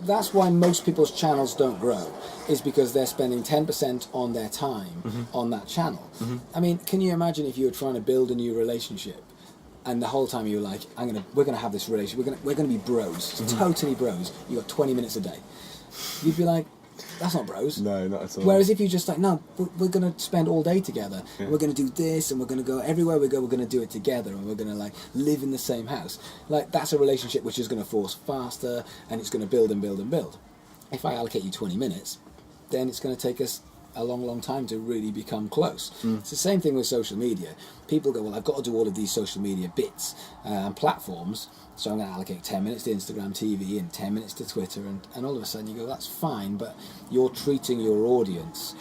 That's why most people's channels don't grow, is because they're spending 10% on their time on that channel. I mean, can you imagine if you were trying to build a new relationship and the whole time you were like, we're gonna have this relationship, we're gonna be bros, totally bros. You got 20 minutes a day. You'd be like, that's not bros. No, not at all. Whereas if you just like, no, we're going to spend all day together. Yeah. We're going to do this, and we're going to go everywhere we go. We're going to do it together, and we're going to like live in the same house. Like that's a relationship which is going to force faster, and it's going to build and build and build. If I allocate you 20 minutes, then it's going to take us a long, long time to really become close. It's the same thing with social media. People go, well, I've got to do all of these social media bits and platforms, so I'm going to allocate 10 minutes to Instagram TV and 10 minutes to Twitter, and all of a sudden you go, that's fine, but you're treating your audience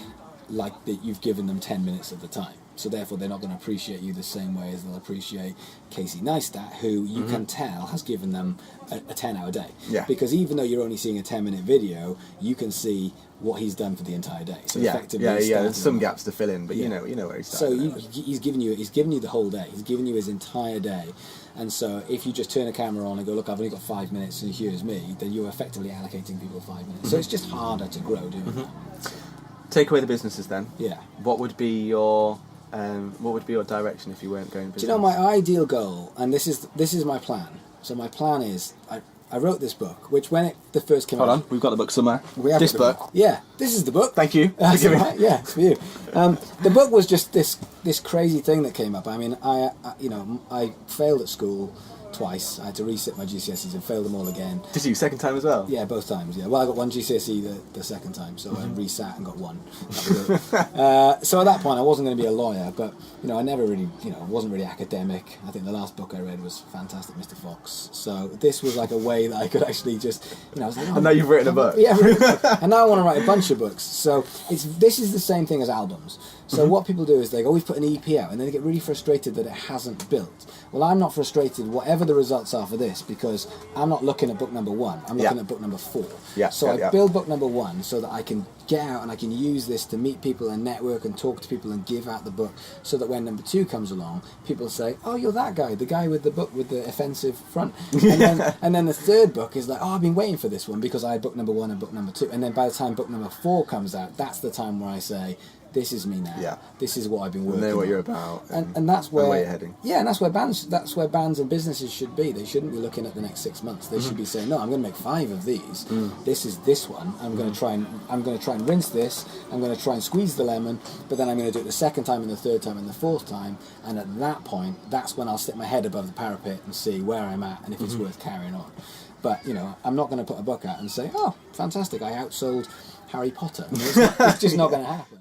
like that you've given them 10 minutes of the time. So therefore they're not going to appreciate you the same way as they'll appreciate Casey Neistat, who you can tell has given them a 10-hour day. Yeah. Because even though you're only seeing a 10-minute video, you can see what he's done for the entire day. So effectively, there's some gaps to fill in, but you know where he's started. So he's given you the whole day. He's given you his entire day. And so if you just turn a camera on and go, look, I've only got 5 minutes and here's me, then you're effectively allocating people 5 minutes. So it's just harder to grow doing that. Take away the businesses then. Yeah. What would be your direction if you weren't going business? Do you know my ideal goal, and this is my plan. So my plan is I wrote this book, which when the first came out... Hold on, we've got the book somewhere. We have this book. Yeah, this is the book. Thank you. That's right. Yeah, it's for you. The book was just this crazy thing that came up. I mean, I failed at school twice. I had to resit my GCSEs and failed them all again. Did you? Second time as well? Yeah, both times. Yeah. Well, I got one GCSE the second time, so I resat and got one. That was it. So at that point, I wasn't going to be a lawyer, but I never really, wasn't really academic. I think the last book I read was Fantastic Mr. Fox. So this was like a way that I could actually just, I was like, and now you've written a book. Yeah, I've written a book. And now I want to write a bunch of books. So this is the same thing as albums. So what people do is they go, we've put an EP out, and then they get really frustrated that it hasn't built. Well, I'm not frustrated, whatever the results are for this, because I'm not looking at book number 1. I'm looking at book number 4. So I build book number 1 so that I can get out and I can use this to meet people and network and talk to people and give out the book, so that when number 2 comes along, people say, oh, you're that guy, the guy with the book with the offensive front. And then the third book is like, oh, I've been waiting for this one because I had book number 1 and book number 2. And then by the time book number 4 comes out, that's the time where I say, this is me now. Yeah. This is what I've been working on. Know what you're about. And that's where you're heading. Yeah, and that's where bands and businesses should be. They shouldn't be looking at the next 6 months. They should be saying, no, I'm going to make 5 of these. This is this one. I'm going to try and rinse this. I'm going to try and squeeze the lemon, but then I'm going to do it the second time and the third time and the fourth time. And at that point, that's when I'll stick my head above the parapet and see where I'm at and if it's worth carrying on. But I'm not going to put a book out and say, oh, fantastic, I outsold Harry Potter. It's just not going to happen.